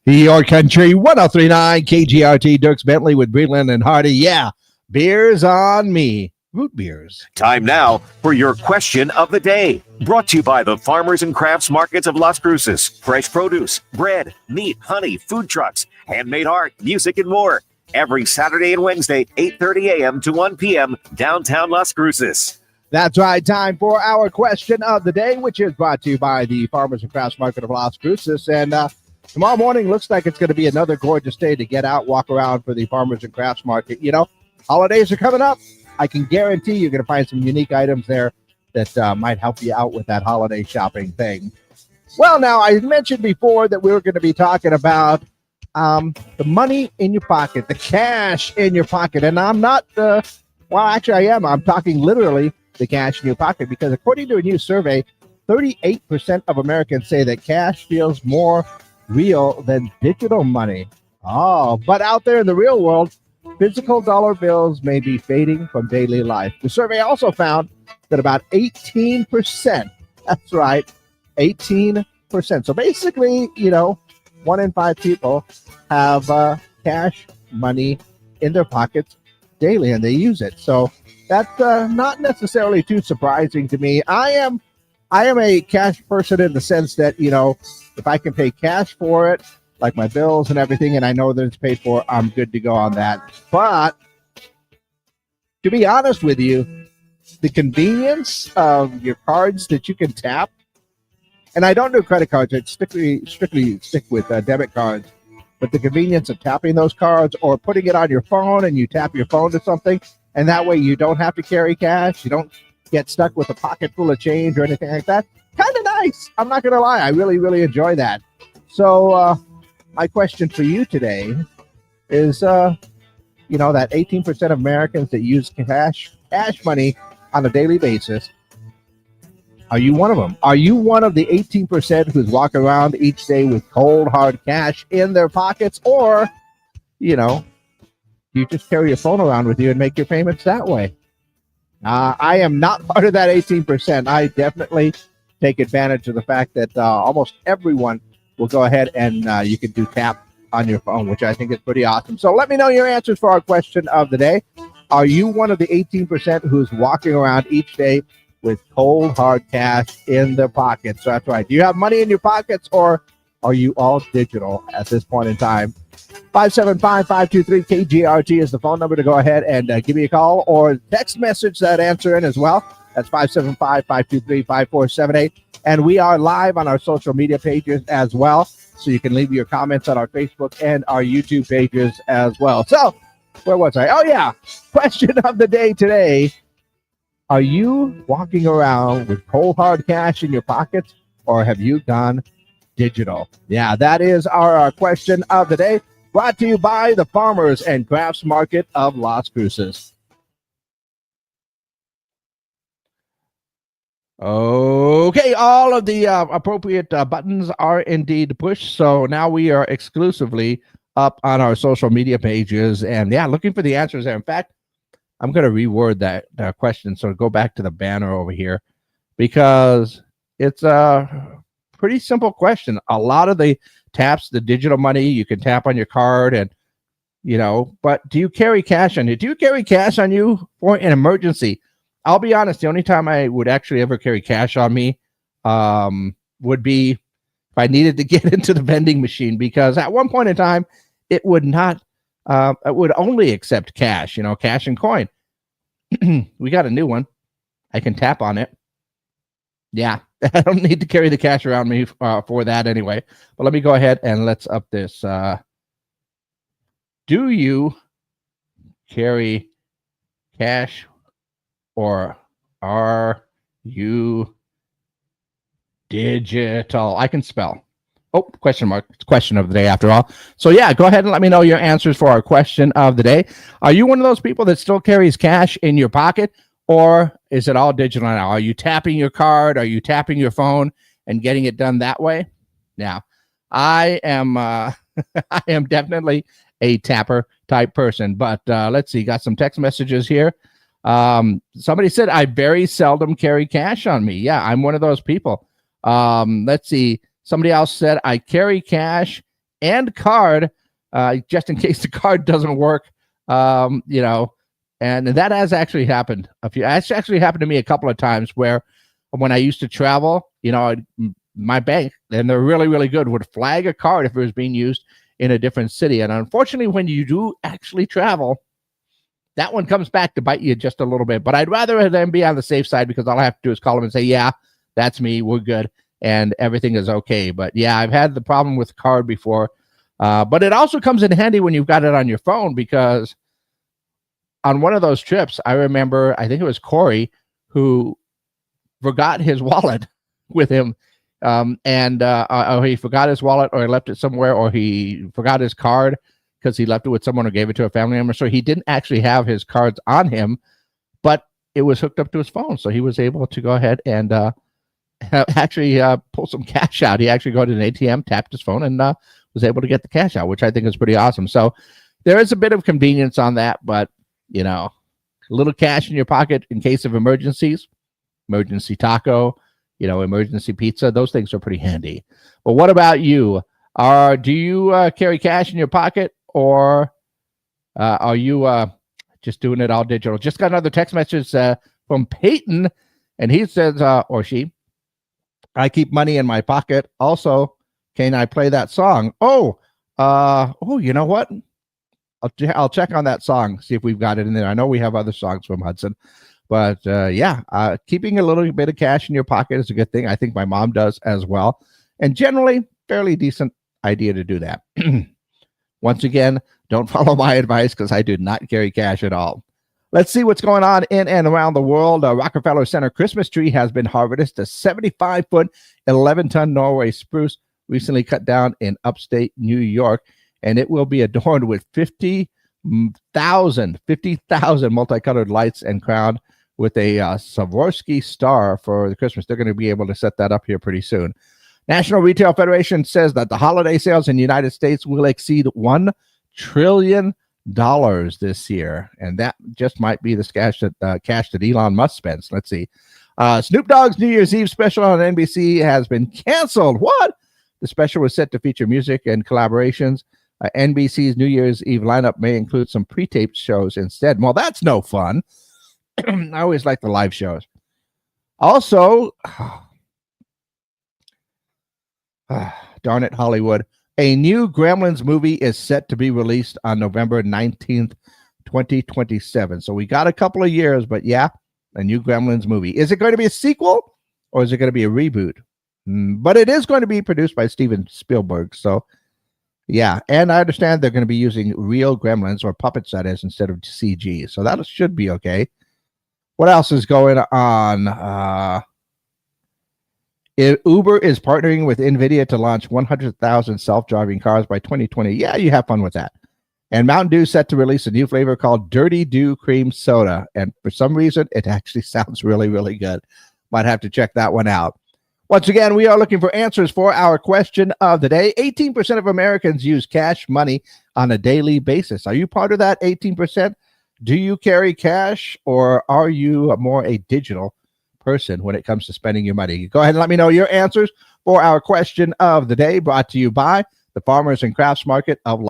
Your Country 1039 KGRT. Dirks Bentley with Breland and Hardy. Yeah, beers on me. Root beers. Time now for your question of the day. Brought to you by the Farmers and Crafts Markets of Las Cruces. Fresh produce, bread, meat, honey, food trucks, handmade art, music, and more. Every Saturday and Wednesday, 8:30 a.m. to 1 p.m. downtown Las Cruces. That's right. Time for our question of the day, which is brought to you by the Farmers and Crafts Market of Las Cruces. And tomorrow morning looks like it's going to be another gorgeous day to get out, walk around for the Farmers and Crafts Market. You know, holidays are coming up. I can guarantee you're going to find some unique items there that might help you out with that holiday shopping thing. Well, now, I mentioned before that we were going to be talking about the money in your pocket, the cash in your pocket. And I'm not, well, actually, I am. I'm talking literally the cash in your pocket, because according to a new survey, 38% of Americans say that cash feels more real than digital money. Oh, but out there in the real world, physical dollar bills may be fading from daily life. The survey also found that about 18%, that's right, 18%. So basically, you know, 1 in 5 people have cash money in their pockets daily, and they use it. So that's not necessarily too surprising to me. I am a cash person in the sense that, you know, if I can pay cash for it, like my bills and everything, and I know that it's paid for, I'm good to go on that. But to be honest with you, the convenience of your cards that you can tap, and I don't do credit cards, I strictly stick with debit cards, but the convenience of tapping those cards or putting it on your phone and you tap your phone to something, and that way you don't have to carry cash, you don't get stuck with a pocket full of change or anything like that. Kind of nice. I'm not going to lie. I really, really enjoy that. So my question for you today is, you know, that 18% of Americans that use cash money on a daily basis, are you one of them? Are you one of the 18% who's walking around each day with cold, hard cash in their pockets? Or, you know, you just carry your phone around with you and make your payments that way? I am not part of that 18%. I definitely take advantage of the fact that almost everyone will go ahead and you can do tap on your phone, which I think is pretty awesome. So let me know your answers for our question of the day. Are you one of the 18% who's walking around each day with cold, hard cash in their pockets? So that's right. Do you have money in your pockets, or are you all digital at this point in time? 575-523-KGRT is the phone number to go ahead and give me a call, or text message that answer in as well. That's 575-523-5478. And we are live on our social media pages as well, so you can leave your comments on our Facebook and our YouTube pages as well. So, where was I? Oh, yeah. Question of the day today. Are you walking around with cold, hard cash in your pockets, or have you gone digital? Yeah, that is our question of the day, brought to you by the Farmers and Crafts Market of Las Cruces. Okay, all of the appropriate buttons are indeed pushed. So now we are exclusively up on our social media pages. And yeah, looking for the answers there. In fact, I'm going to reword that question. So go back to the banner over here, because it's a pretty simple question. A lot of the taps, the digital money, you can tap on your card, and, you know, but do you carry cash on you? Do you carry cash on you for an emergency? I'll be honest, the only time I would actually ever carry cash on me would be if I needed to get into the vending machine, because at one point in time, it would not, it would only accept cash, you know, cash and coin. We got a new one. I can tap on it. Yeah, I don't need to carry the cash around me for that anyway. But let me go ahead and let's up this. Do you carry cash, or are you digital? I can spell. Oh, question mark. It's question of the day after all. So yeah, go ahead and let me know your answers for our question of the day. Are you one of those people that still carries cash in your pocket, or is it all digital now? Are you tapping your card? Are you tapping your phone and getting it done that way? Now, I am I am definitely a tapper type person, but let's see. Got some text messages here. Somebody said, I very seldom carry cash on me. Yeah, I'm one of those people. Let's see. Somebody else said, I carry cash and card, just in case the card doesn't work. You know, and that has actually happened It's actually happened to me a couple of times where when I used to travel, you know, my bank, and they're really, really good, would flag a card if it was being used in a different city. And unfortunately, when you do actually travel, that one comes back to bite you just a little bit. But I'd rather them be on the safe side, because all I have to do is call them and say, yeah, that's me, we're good, and everything is okay. But yeah, I've had the problem with card before. But it also comes in handy when you've got it on your phone, because on one of those trips, I remember, I think it was Corey, who forgot his wallet with him. Or he forgot his wallet, or he left it somewhere, or he forgot his card because he left it with someone or gave it to a family member. So he didn't actually have his cards on him, but it was hooked up to his phone. So he was able to go ahead and actually pull some cash out. He actually go to an ATM, tapped his phone, and was able to get the cash out, which I think is pretty awesome. So there is a bit of convenience on that, but, you know, a little cash in your pocket in case of emergencies, emergency taco, you know, emergency pizza, those things are pretty handy. But what about you? Do you carry cash in your pocket, or are you just doing it all digital? Just got another text message from Peyton, and he says, or she, I keep money in my pocket. Also, can I play that song? You know what? I'll check on that song, see if we've got it in there. I know we have other songs from Hudson. But keeping a little bit of cash in your pocket is a good thing. I think my mom does as well. And generally, fairly decent idea to do that. Once again, don't follow my advice, because I do not carry cash at all. Let's see what's going on in and around the world. Rockefeller Center Christmas tree has been harvested. A 75-foot, 11-ton Norway spruce recently cut down in upstate New York, and it will be adorned with 50,000 multicolored lights and crowned with a Swarovski star for the Christmas. They're going to be able to set that up here pretty soon. National Retail Federation says that the holiday sales in the United States will exceed $1 trillion this year, and that just might be the cash that Elon Musk spends. Let's see. Snoop Dogg's New Year's Eve special on NBC has been canceled. What? The special was set to feature music and collaborations. NBC's New Year's Eve lineup may include some pre-taped shows instead. Well, that's no fun. I always like the live shows. Also, darn it, Hollywood. A new Gremlins movie is set to be released on November 19th, 2027. So we got a couple of years, but yeah, a new Gremlins movie. Is it going to be a sequel, or is it going to be a reboot? But it is going to be produced by Steven Spielberg. So yeah, and I understand they're going to be using real gremlins, or puppets, that is, instead of CG. So that should be okay. What else is going on? Uber is partnering with NVIDIA to launch 100,000 self-driving cars by 2020. Yeah, you have fun with that. And Mountain Dew set to release a new flavor called Dirty Dew Cream Soda. And for some reason, it actually sounds really, really good. Might have to check that one out. Once again, we are looking for answers for our question of the day. 18% of Americans use cash money on a daily basis. Are you part of that 18%? Do you carry cash, or are you more a digital person when it comes to spending your money? Go ahead and let me know your answers for our question of the day, brought to you by the Farmers and Crafts Market of